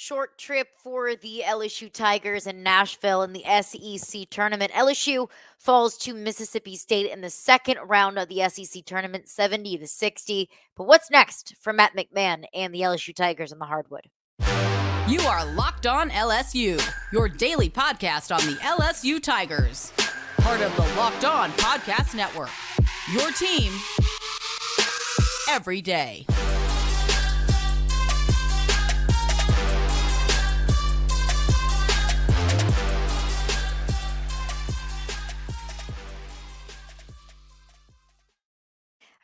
Short trip for the LSU Tigers in Nashville in the SEC tournament. LSU falls to Mississippi State in the second round of the SEC tournament, 70-60. But what's next for Matt McMahon and the LSU Tigers on the hardwood? You are Locked On LSU, your daily podcast on the LSU Tigers. Part of the Locked On Podcast Network. Your team every day.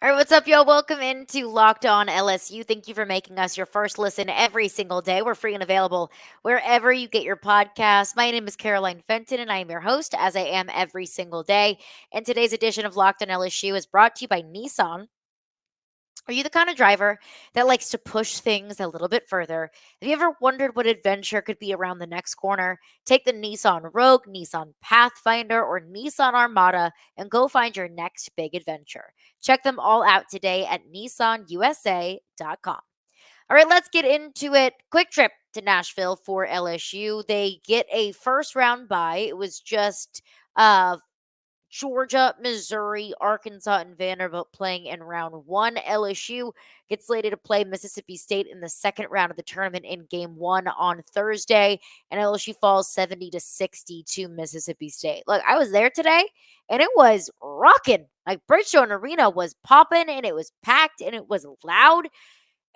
All right, what's up, y'all? Welcome into Locked On LSU. Thank you for making us your first listen every single day. We're free and available wherever you get your podcasts. My name is Caroline Fenton, and I am your host, as I am every single day. And today's edition of Locked On LSU is brought to you by Nissan. Are you the kind of driver that likes to push things a little bit further? Have you ever wondered what adventure could be around the next corner? Take the Nissan Rogue, Nissan Pathfinder, or Nissan Armada and go find your next big adventure. Check them all out today at nissanusa.com. All right, let's get into it. Quick trip to Nashville for LSU. They get a first round bye. It was just Georgia, Missouri, Arkansas, and Vanderbilt playing in round one. LSU gets slated to play Mississippi State in the second round of the tournament in game one on Thursday, and LSU falls 70-60 to Mississippi State. Look, I was there today, and it was rocking. Like, Bridgestone Arena was popping, and it was packed, and it was loud.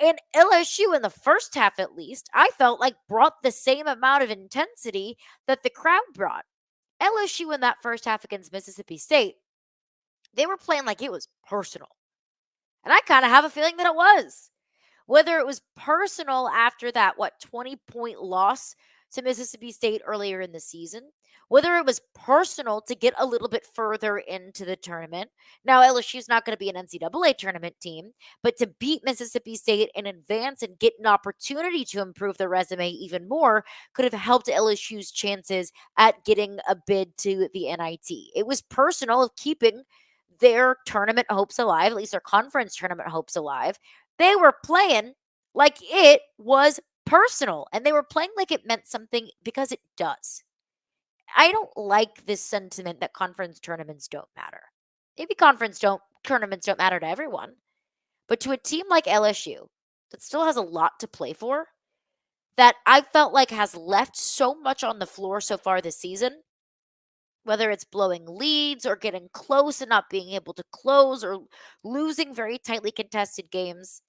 And LSU, in the first half at least, I felt like brought the same amount of intensity that the crowd brought. LSU in that first half against Mississippi State, they were playing like it was personal. And I kind of have a feeling that it was. Whether it was personal after that, 20-point loss to Mississippi State earlier in the season, whether it was personal to get a little bit further into the tournament. Now, LSU is not going to be an NCAA tournament team, but to beat Mississippi State in advance and get an opportunity to improve their resume even more could have helped LSU's chances at getting a bid to the NIT. It was personal of keeping their tournament hopes alive, at least their conference tournament hopes alive. They were playing like it was personal, and they were playing like it meant something because it does. I don't like this sentiment that conference tournaments don't matter. Maybe tournaments don't matter to everyone, but to a team like LSU that still has a lot to play for, that I felt like has left so much on the floor so far this season, whether it's blowing leads or getting close and not being able to close or losing very tightly contested games,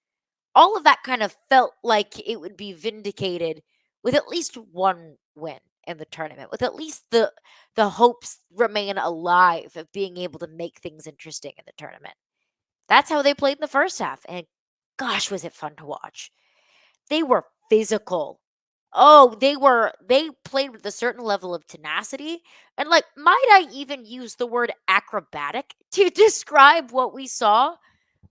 all of that kind of felt like it would be vindicated with at least one win in the tournament, with at least the hopes remain alive of being able to make things interesting in the tournament. That's how they played in the first half, and gosh, was it fun to watch. They were physical. Oh, they played with a certain level of tenacity, and might I even use the word acrobatic to describe what we saw?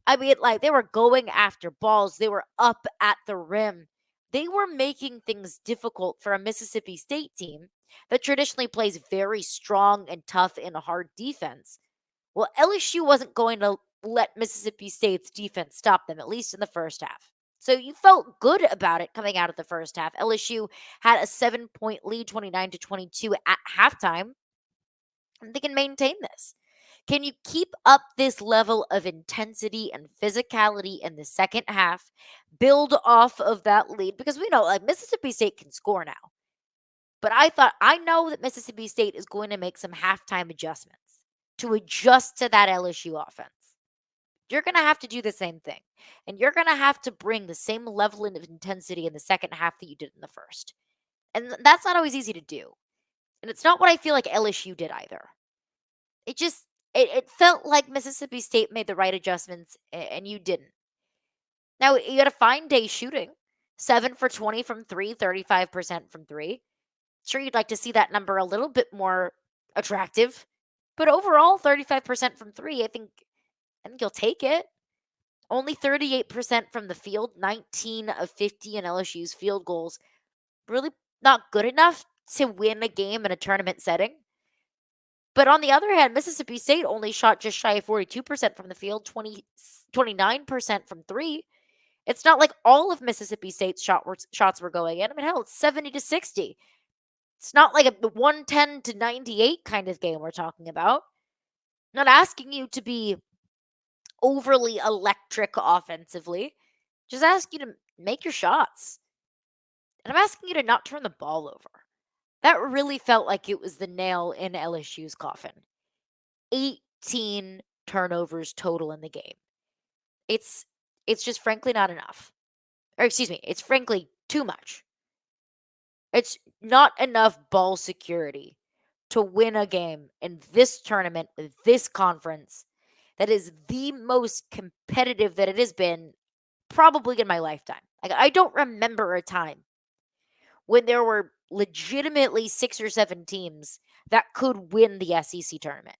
I mean, they were going after balls. They were up at the rim. They were making things difficult for a Mississippi State team that traditionally plays very strong and tough and hard defense. Well, LSU wasn't going to let Mississippi State's defense stop them, at least in the first half. So you felt good about it coming out of the first half. LSU had a 7-point lead, 29-22 at halftime. And they can maintain this. Can you keep up this level of intensity and physicality in the second half? Build off of that lead? Because we know Mississippi State can score now. But I know that Mississippi State is going to make some halftime adjustments to adjust to that LSU offense. You're going to have to do the same thing. And you're going to have to bring the same level of intensity in the second half that you did in the first. And that's not always easy to do. And it's not what I feel like LSU did either. It felt like Mississippi State made the right adjustments and you didn't. Now, you got a fine day shooting. 7 for 20 from 3, 35% from 3. Sure, you'd like to see that number a little bit more attractive. But overall, 35% from 3, I think you'll take it. Only 38% from the field, 19 of 50 in LSU's field goals. Really not good enough to win a game in a tournament setting. But on the other hand, Mississippi State only shot just shy of 42% from the field, 29% from 3. It's not like all of Mississippi State's shots were going in. I mean, hell, it's 70-60. It's not like a 110-98 kind of game we're talking about. I'm not asking you to be overly electric offensively. Just ask you to make your shots. And I'm asking you to not turn the ball over. That really felt like it was the nail in LSU's coffin. 18 turnovers total in the game. It's just frankly not enough. Or excuse me, it's frankly too much. It's not enough ball security to win a game in this tournament, this conference, that is the most competitive that it has been probably in my lifetime. Like, I don't remember a time when there were legitimately 6 or 7 teams that could win the SEC tournament.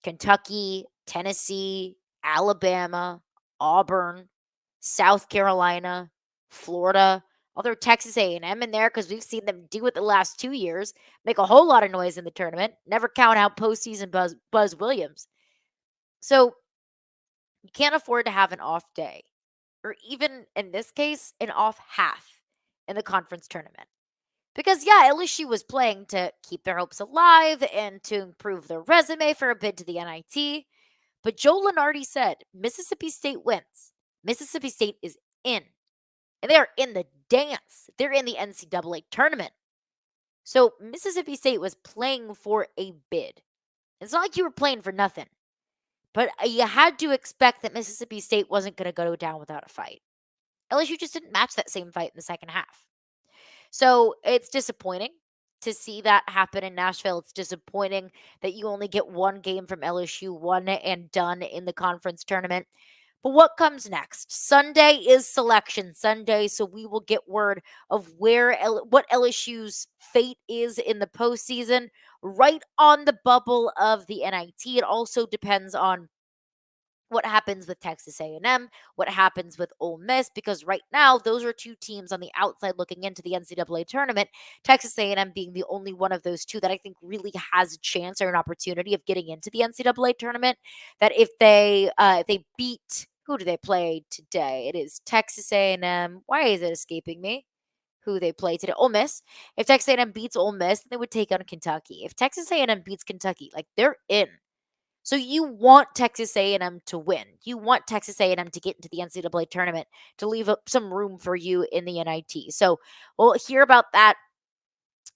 Kentucky, Tennessee, Alabama, Auburn, South Carolina, Florida. Although Texas A&M in there, because we've seen them do it the last 2 years, make a whole lot of noise in the tournament. Never count out postseason Buzz Williams. So you can't afford to have an off day, or even in this case, an off half in the conference tournament. Because, yeah, LSU was playing to keep their hopes alive and to improve their resume for a bid to the NIT. But Joe Lunardi said Mississippi State wins. Mississippi State is in. And they are in the dance. They're in the NCAA tournament. So Mississippi State was playing for a bid. It's not like you were playing for nothing. But you had to expect that Mississippi State wasn't going to go down without a fight. LSU just didn't match that same fight in the second half. So it's disappointing to see that happen in Nashville. It's disappointing that you only get one game from LSU, one and done in the conference tournament. But what comes next? Sunday is Selection Sunday, so we will get word of what LSU's fate is in the postseason, right on the bubble of the NIT. It also depends on what happens with Texas A&M, what happens with Ole Miss, because right now those are two teams on the outside looking into the NCAA tournament. Texas A&M being the only one of those two that I think really has a chance or an opportunity of getting into the NCAA tournament. That if they beat, who do they play today? It is Texas A&M. Why is it escaping me? Who they play today? Ole Miss. If Texas A&M beats Ole Miss, then they would take on Kentucky. If Texas A&M beats Kentucky, like, they're in. So you want Texas A&M to win. You want Texas A&M to get into the NCAA tournament to leave up some room for you in the NIT. So we'll hear about that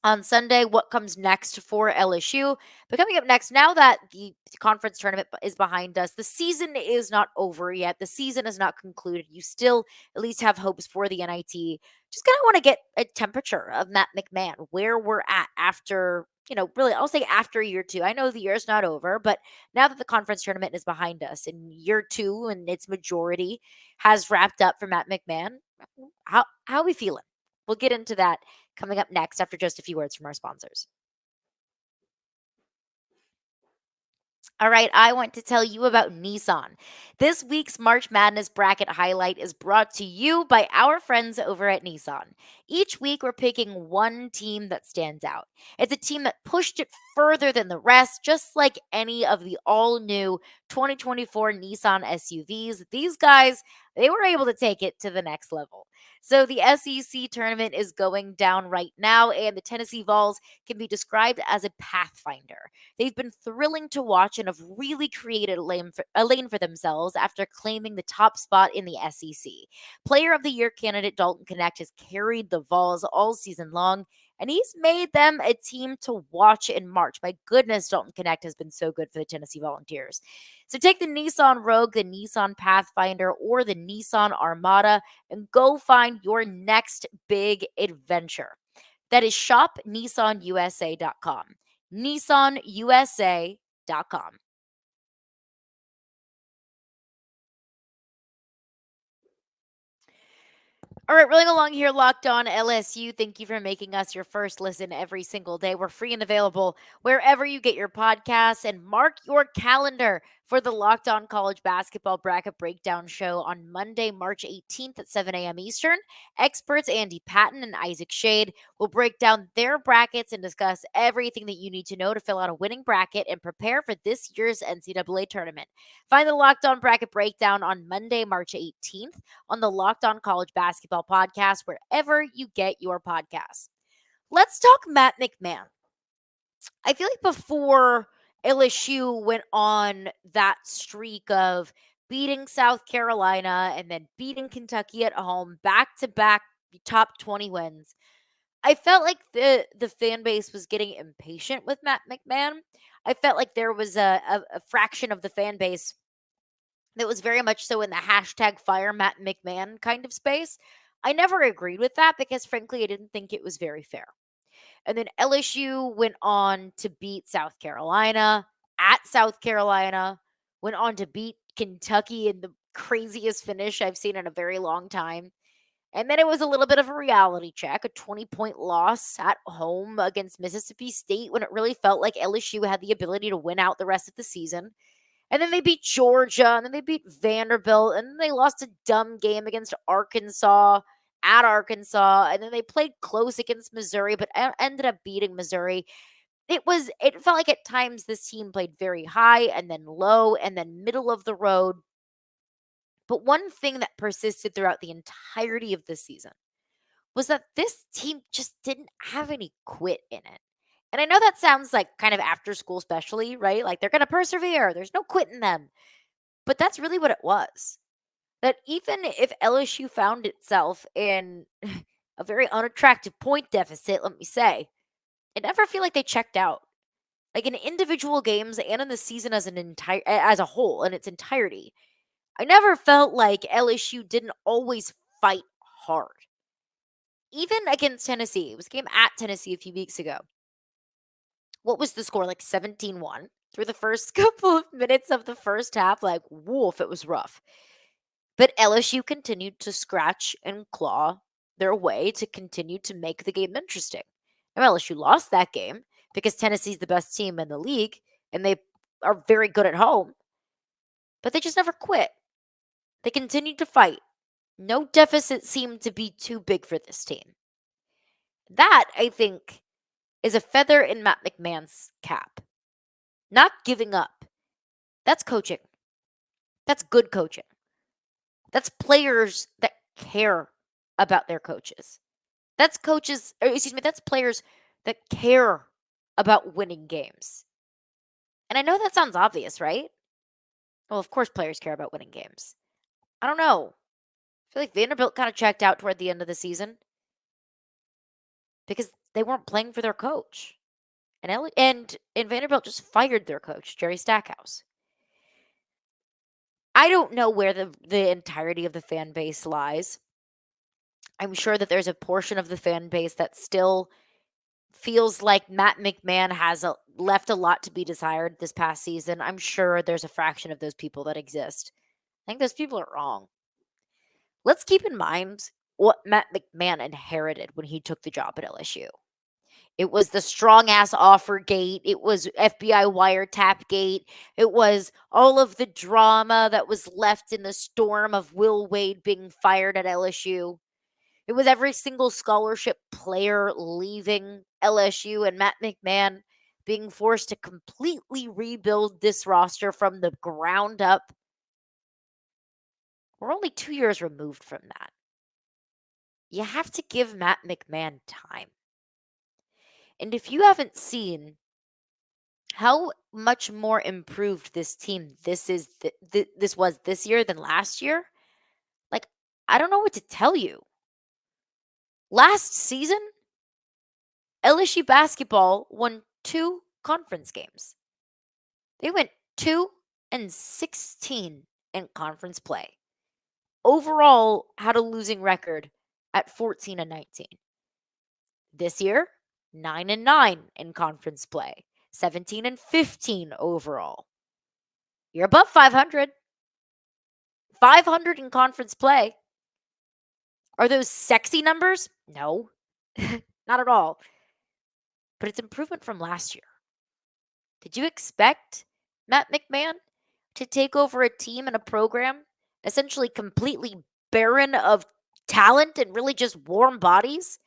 on Sunday, what comes next for LSU. But coming up next, now that the conference tournament is behind us, the season is not over yet. The season is not concluded. You still at least have hopes for the NIT. Just kind of want to get a temperature of Matt McMahon, where we're at after, really, I'll say after year 2. I know the year's not over, but now that the conference tournament is behind us and year 2 and its majority has wrapped up for Matt McMahon, how are we feeling? We'll get into that coming up next after just a few words from our sponsors. All right, I want to tell you about Nissan. This week's March Madness bracket highlight is brought to you by our friends over at Nissan. Each week, we're picking one team that stands out. It's a team that pushed it further than the rest, just like any of the all-new 2024 Nissan SUVs. These guys, they were able to take it to the next level. So the SEC tournament is going down right now, and the Tennessee Vols can be described as a pathfinder. They've been thrilling to watch and have really created a lane for themselves after claiming the top spot in the SEC. Player of the Year candidate Dalton Knecht has carried the Vols all season long, and he's made them a team to watch in March. My goodness, Dalton Knecht has been so good for the Tennessee Volunteers. So take the Nissan Rogue, the Nissan Pathfinder, or the Nissan Armada and go find your next big adventure. That is shopnissanusa.com. nissanusa.com. All right, rolling along here, Locked On LSU. Thank you for making us your first listen every single day. We're free and available wherever you get your podcasts, and mark your calendar for the Locked On College Basketball Bracket Breakdown show on Monday, March 18th at 7 a.m. Eastern. Experts Andy Patton and Isaac Shade will break down their brackets and discuss everything that you need to know to fill out a winning bracket and prepare for this year's NCAA tournament. Find the Locked On Bracket Breakdown on Monday, March 18th on the Locked On College Basketball Podcast, wherever you get your podcasts. Let's talk Matt McMahon. I feel like before LSU went on that streak of beating South Carolina and then beating Kentucky at home, back-to-back top 20 wins, I felt like the fan base was getting impatient with Matt McMahon. I felt like there was a fraction of the fan base that was very much so in the hashtag fire Matt McMahon kind of space. I never agreed with that because, frankly, I didn't think it was very fair. And then LSU went on to beat South Carolina at South Carolina, went on to beat Kentucky in the craziest finish I've seen in a very long time. And then it was a little bit of a reality check, a 20-point loss at home against Mississippi State when it really felt like LSU had the ability to win out the rest of the season. And then they beat Georgia, and then they beat Vanderbilt, and then they lost a dumb game against Arkansas at Arkansas, and then they played close against Missouri, but ended up beating Missouri. It felt like at times this team played very high and then low and then middle of the road. But one thing that persisted throughout the entirety of the season was that this team just didn't have any quit in it. And I know that sounds like kind of after school specialty, right? Like they're going to persevere. There's no quit in them. But that's really what it was. That even if LSU found itself in a very unattractive point deficit, let me say, I never feel like they checked out. Like in individual games and in the season as a whole in its entirety, I never felt like LSU didn't always fight hard. Even against Tennessee, it was a game at Tennessee a few weeks ago. What was the score? Like 17-1 through the first couple of minutes of the first half. Like, woof, it was rough. But LSU continued to scratch and claw their way to continue to make the game interesting. And LSU lost that game because Tennessee's the best team in the league and they are very good at home. But they just never quit. They continued to fight. No deficit seemed to be too big for this team. That, I think, is a feather in Matt McMahon's cap. Not giving up. That's coaching. That's good coaching. That's players that care about their coaches. That's players that care about winning games. And I know that sounds obvious, right? Well, of course players care about winning games. I don't know. I feel like Vanderbilt kind of checked out toward the end of the season because they weren't playing for their coach. And Vanderbilt just fired their coach, Jerry Stackhouse. I don't know where the entirety of the fan base lies. I'm sure that there's a portion of the fan base that still feels like Matt McMahon has left a lot to be desired this past season. I'm sure there's a fraction of those people that exist. I think those people are wrong. Let's keep in mind what Matt McMahon inherited when he took the job at LSU. It was the strong-ass offer gate. It was FBI wiretap gate. It was all of the drama that was left in the storm of Will Wade being fired at LSU. It was every single scholarship player leaving LSU and Matt McMahon being forced to completely rebuild this roster from the ground up. We're only 2 years removed from that. You have to give Matt McMahon time. And if you haven't seen how much more improved this team this was this year than last year, like, I don't know what to tell you. Last season, LSU basketball won 2 conference games. They went 2-16 in conference play. Overall, had a losing record at 14-19. This year, 9-9 in conference play, 17-15 overall. You're above 500. 500 in conference play. Are those sexy numbers? No, not at all. But it's improvement from last year. Did you expect Matt McMahon to take over a team and a program essentially completely barren of talent and really just warm bodies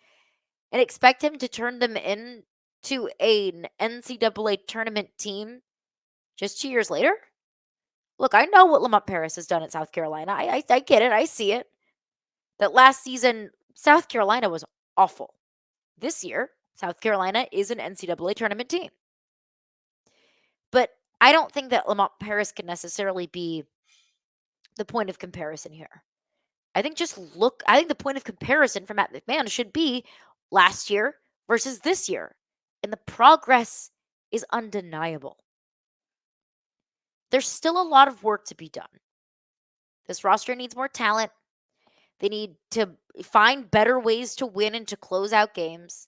and expect him to turn them into an NCAA tournament team just 2 years later? Look, I know what Lamont Paris has done at South Carolina. I get it. I see it. That last season, South Carolina was awful. This year, South Carolina is an NCAA tournament team. But I don't think that Lamont Paris can necessarily be the point of comparison here. I think the point of comparison for Matt McMahon should be last year versus this year. And the progress is undeniable. There's still a lot of work to be done. This roster needs more talent. They need to find better ways to win and to close out games.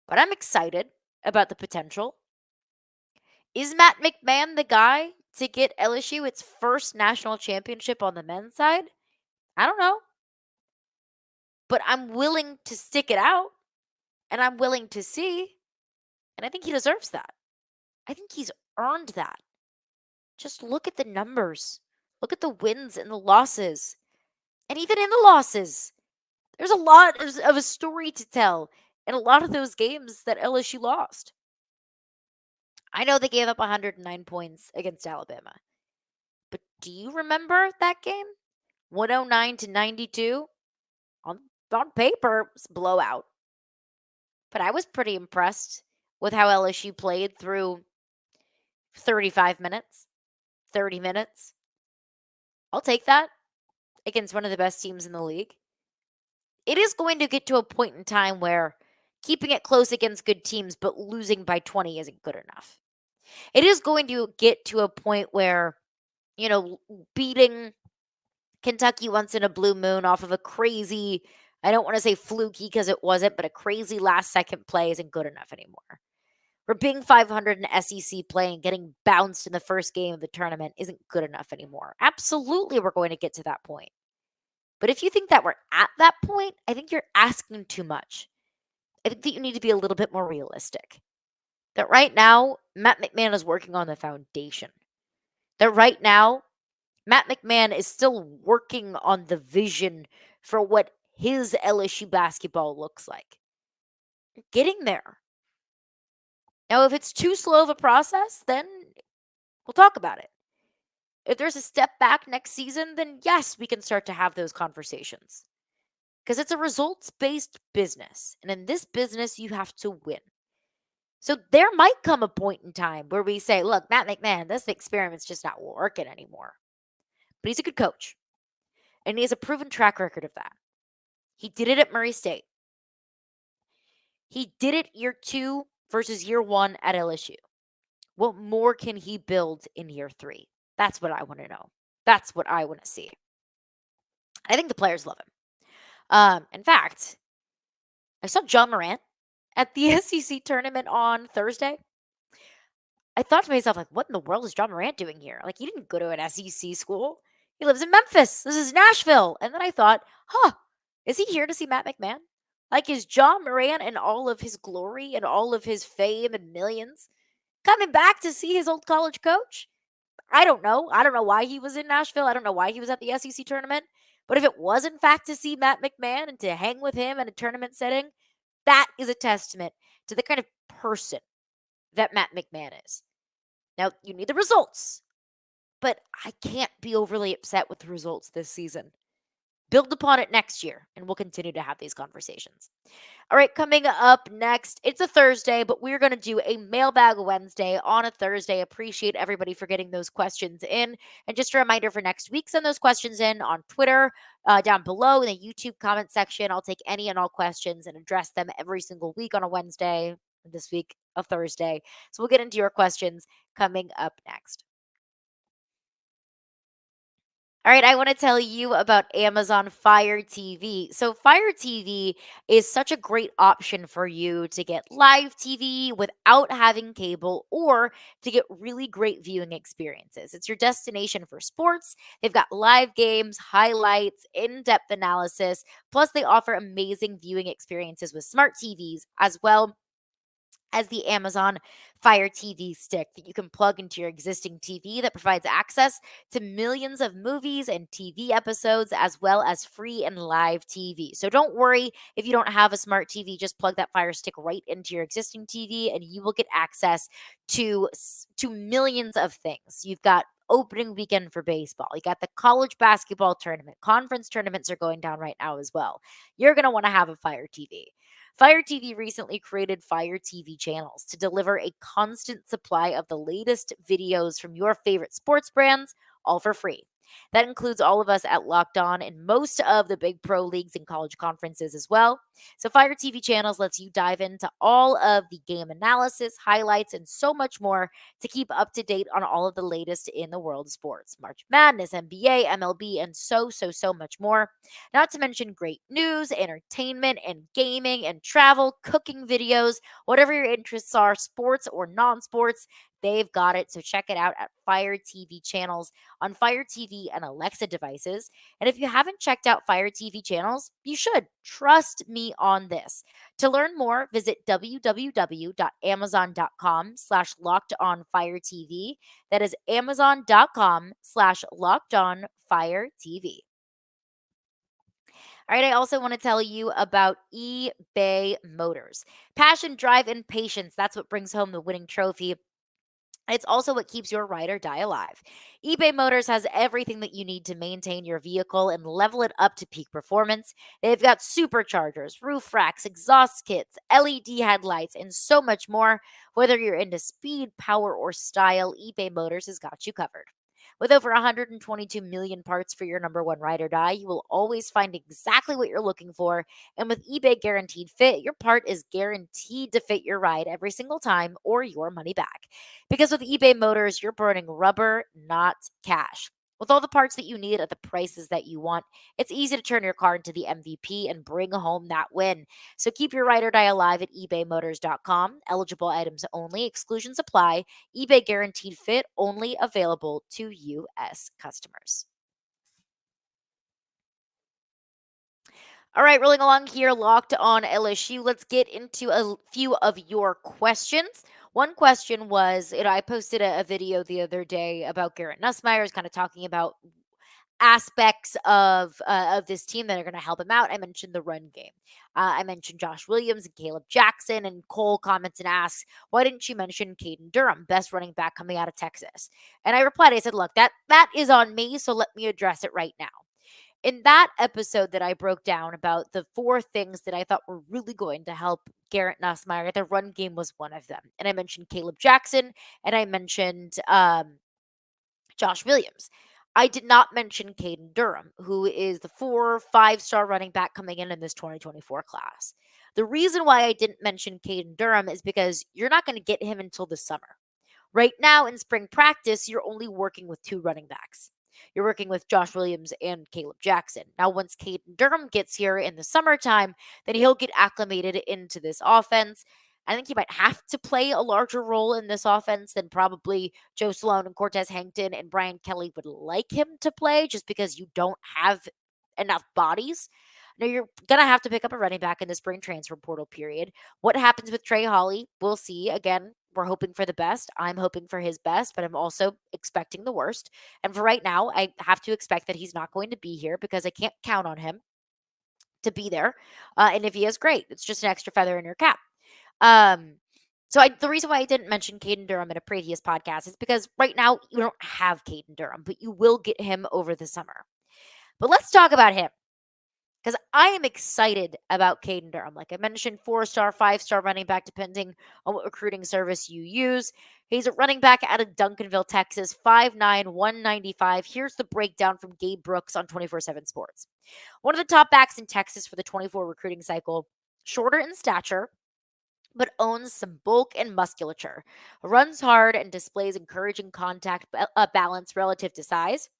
But I'm excited about the potential. Is Matt McMahon the guy to get LSU its first national championship on the men's side? I don't know. But I'm willing to stick it out, and I'm willing to see. And I think he deserves that. I think he's earned that. Just look at the numbers. Look at the wins and the losses. And even in the losses, there's a lot of a story to tell in a lot of those games that LSU lost. I know they gave up 109 points against Alabama. But do you remember that game? 109-92? On paper, it's a blowout. But I was pretty impressed with how LSU played through 35 minutes, 30 minutes. I'll take that against one of the best teams in the league. It is going to get to a point in time where keeping it close against good teams but losing by 20 isn't good enough. It is going to get to a point where, beating Kentucky once in a blue moon off of a crazy, I don't want to say fluky because it wasn't, but a crazy last second play isn't good enough anymore. Or being 500 in SEC play and getting bounced in the first game of the tournament isn't good enough anymore. Absolutely, we're going to get to that point. But if you think that we're at that point, I think you're asking too much. I think that you need to be a little bit more realistic. That right now, Matt McMahon is working on the foundation. That right now, Matt McMahon is still working on the vision for what his LSU basketball looks like. You're getting there. Now, if it's too slow of a process, then we'll talk about it. If there's a step back next season, then yes, we can start to have those conversations. Because it's a results-based business. And in this business, you have to win. So there might come a point in time where we say, look, Matt McMahon, this experiment's just not working anymore. But he's a good coach. And he has a proven track record of that. He did it at Murray State. He did it year 2 versus year 1 at LSU. What more can he build in year 3? That's what I want to know. That's what I want to see. I think the players love him. In fact, I saw John Morant at the SEC tournament on Thursday. I thought to myself, what in the world is John Morant doing here? He didn't go to an SEC school. He lives in Memphis. This is Nashville. And then I thought, is he here to see Matt McMahon? Is John Morant and all of his glory and all of his fame and millions coming back to see his old college coach? I don't know. I don't know why he was in Nashville. I don't know why he was at the SEC tournament. But if it was, in fact, to see Matt McMahon and to hang with him in a tournament setting, that is a testament to the kind of person that Matt McMahon is. Now, you need the results, but I can't be overly upset with the results this season. Build upon it next year, and we'll continue to have these conversations. All right, coming up next, it's a Thursday, but we're going to do a Mailbag Wednesday on a Thursday. Appreciate everybody for getting those questions in. And just a reminder for next week, send those questions in on Twitter, down below in the YouTube comment section. I'll take any and all questions and address them every single week on a Wednesday, this week, a Thursday. So we'll get into your questions coming up next. All right, I want to tell you about Amazon Fire TV. So Fire TV is such a great option for you to get live TV without having cable or to get really great viewing experiences. It's your destination for sports. They've got live games, highlights, in-depth analysis. Plus, they offer amazing viewing experiences with smart TVs as well as the Amazon Fire TV stick that you can plug into your existing TV that provides access to millions of movies and TV episodes, as well as free and live TV. So don't worry if you don't have a smart TV, just plug that Fire Stick right into your existing TV and you will get access to millions of things. You've got opening weekend for baseball. You got the college basketball tournament. Conference tournaments are going down right now as well. You're going to want to have a Fire TV. Fire TV recently created Fire TV channels to deliver a constant supply of the latest videos from your favorite sports brands, all for free. That includes all of us at Locked On and most of the big pro leagues and college conferences as well. So Fire TV channels lets you dive into all of the game analysis, highlights, and so much more to keep up to date on all of the latest in the world of sports. March Madness, NBA, MLB, and so much more. Not to mention great news, entertainment, and gaming and travel, cooking videos, whatever your interests are, sports or non sports, they've got it. So check it out at Fire TV channels on Fire TV and Alexa devices. And if you haven't checked out Fire TV channels, you should. Trust me on this. To learn more, visit www.amazon.com/locked on Fire TV. That is amazon.com/locked on Fire TV. All right, I also want to tell you about eBay Motors. Passion, drive, and patience. That's what brings home the winning trophy. It's also what keeps your ride or die alive. eBay Motors has everything that you need to maintain your vehicle and level it up to peak performance. They've got superchargers, roof racks, exhaust kits, LED headlights, and so much more. Whether you're into speed, power, or style, eBay Motors has got you covered. With over 122 million parts for your number one ride or die, you will always find exactly what you're looking for. And with eBay Guaranteed Fit, your part is guaranteed to fit your ride every single time or your money back. Because with eBay Motors, you're burning rubber, not cash. With all the parts that you need at the prices that you want, it's easy to turn your car into the MVP and bring home that win. So keep your ride or die alive at ebaymotors.com. Eligible items only, exclusions apply. eBay Guaranteed Fit only available to U.S. customers. All right, rolling along here, Locked on LSU. Let's get into a few of your questions. One question was, I posted a video the other day about Garrett Nussmeier, kind of talking about aspects of this team that are going to help him out. I mentioned the run game. I mentioned Josh Williams and Caleb Jackson, and Cole comments and asks, why didn't you mention Caden Durham, best running back coming out of Texas? And I replied, I said, look, that is on me, so let me address it right now. In that episode that I broke down about the 4 things that I thought were really going to help Garrett Nussmeier, the run game was one of them. And I mentioned Caleb Jackson, and I mentioned Josh Williams. I did not mention Caden Durham, who is the 4-5-star running back coming in this 2024 class. The reason why I didn't mention Caden Durham is because you're not going to get him until the summer. Right now in spring practice, you're only working with 2 running backs. You're working with Josh Williams and Caleb Jackson. Now, once Caden Durham gets here in the summertime, then he'll get acclimated into this offense. I think he might have to play a larger role in this offense than probably Joe Salone and Cortez Hankton and Brian Kelly would like him to play, just because you don't have enough bodies. Now, you're going to have to pick up a running back in the spring transfer portal period. What happens with Trey Holly, we'll see. Again, we're hoping for the best. I'm hoping for his best, but I'm also expecting the worst. And for right now, I have to expect that he's not going to be here because I can't count on him to be there. And if he is, great. It's just an extra feather in your cap. The reason why I didn't mention Caden Durham in a previous podcast is because right now you don't have Caden Durham, but you will get him over the summer. But let's talk about him, because I am excited about Caden Durham. Like I mentioned, 4-star, 5-star running back, depending on what recruiting service you use. He's a running back out of Duncanville, Texas, 5'9", 195. Here's the breakdown from Gabe Brooks on 24/7 Sports. One of the top backs in Texas for the 24 recruiting cycle, shorter in stature, but owns some bulk and musculature. Runs hard and displays encouraging contact balance relative to size.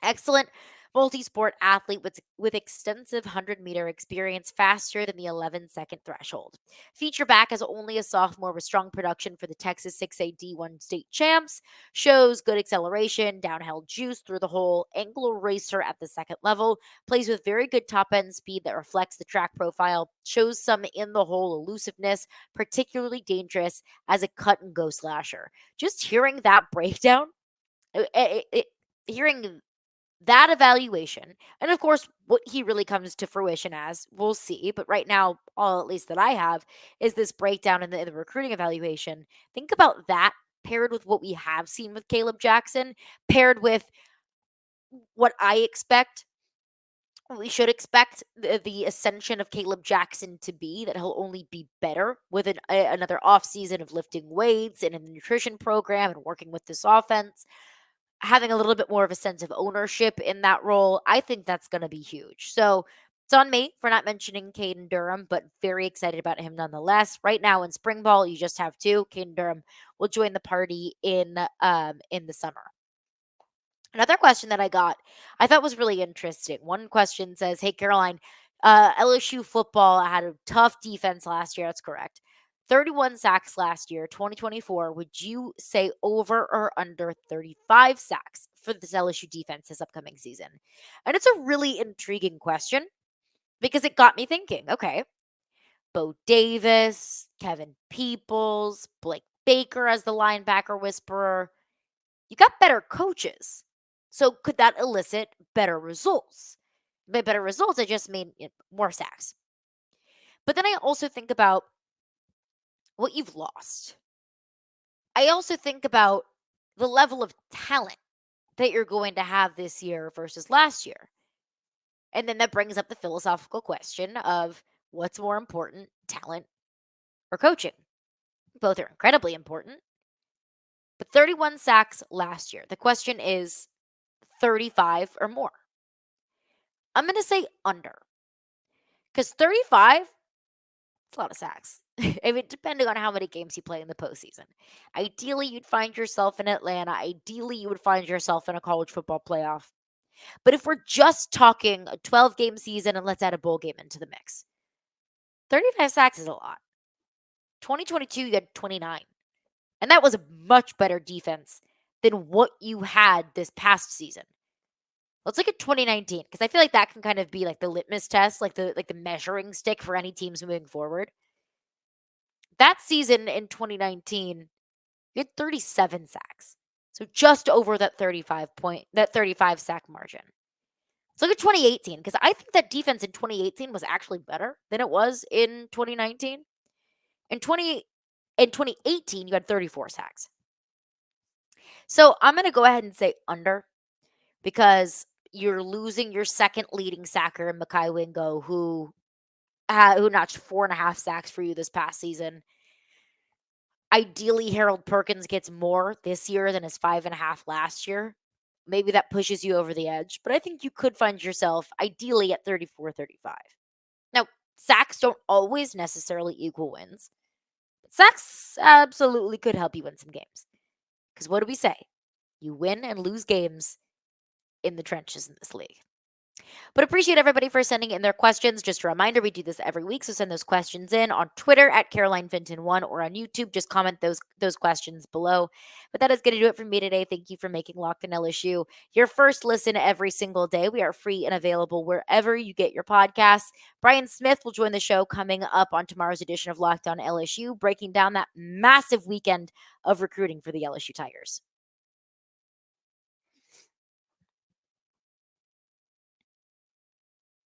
Excellent multi-sport athlete with extensive 100-meter experience, faster than the 11-second threshold. Feature back as only a sophomore with strong production for the Texas 6A D1 state champs, shows good acceleration, downhill juice through the hole, angle racer at the second level, plays with very good top-end speed that reflects the track profile, shows some in-the-hole elusiveness, particularly dangerous as a cut-and-go slasher. Just hearing that breakdown, hearing that evaluation, and of course, what he really comes to fruition as, we'll see. But right now, all at least that I have, is this breakdown in the recruiting evaluation. Think about that paired with what we have seen with Caleb Jackson, paired with what I expect. We should expect the ascension of Caleb Jackson to be that he'll only be better with another offseason of lifting weights and a nutrition program and working with this offense, having a little bit more of a sense of ownership in that role. I think that's going to be huge. So it's on me for not mentioning Caden Durham, but very excited about him nonetheless. Right now in spring ball, you just have two. Caden Durham will join the party in the summer. Another question that I got, I thought was really interesting. One question says, "Hey Caroline, LSU football had a tough defense last year." That's correct. 31 sacks last year, 2024. Would you say over or under 35 sacks for this LSU defense this upcoming season? And it's a really intriguing question because it got me thinking, okay, Bo Davis, Kevin Peoples, Blake Baker as the linebacker whisperer. You got better coaches. So could that elicit better results? By better results, I just mean more sacks. But then I also think about what you've lost. I also think about the level of talent that you're going to have this year versus last year. And then that brings up the philosophical question of what's more important, talent or coaching? Both are incredibly important. But 31 sacks last year. The question is 35 or more. I'm going to say under. Because 35, it's a lot of sacks. I mean, depending on how many games you play in the postseason. Ideally, you'd find yourself in Atlanta. Ideally, you would find yourself in a college football playoff. But if we're just talking a 12-game season and let's add a bowl game into the mix, 35 sacks is a lot. 2022, you had 29. And that was a much better defense than what you had this past season. Let's look at 2019, because I feel like that can kind of be like the litmus test, like the measuring stick for any teams moving forward. That season in 2019, you had 37 sacks. So just over that 35 sack margin. Let's look at 2018, because I think that defense in 2018 was actually better than it was in 2019. In 2018, you had 34 sacks. So I'm going to go ahead and say under, because you're losing your second leading sacker, Mekhi Wingo, who notched 4.5 sacks for you this past season. Ideally, Harold Perkins gets more this year than his 5.5 last year. Maybe that pushes you over the edge, but I think you could find yourself ideally at 34, 35. Now, sacks don't always necessarily equal wins. But sacks absolutely could help you win some games. Because what do we say? You win and lose games in the trenches in this league. But appreciate everybody for sending in their questions. Just a reminder, we do this every week, so send those questions in on Twitter at CarolineFinton1 or on YouTube. Just comment those questions below. But that is going to do it for me today. Thank you for making Locked On LSU your first listen every single day. We are free and available wherever you get your podcasts. Brian Smith will join the show coming up on tomorrow's edition of Locked On LSU, breaking down that massive weekend of recruiting for the LSU Tigers.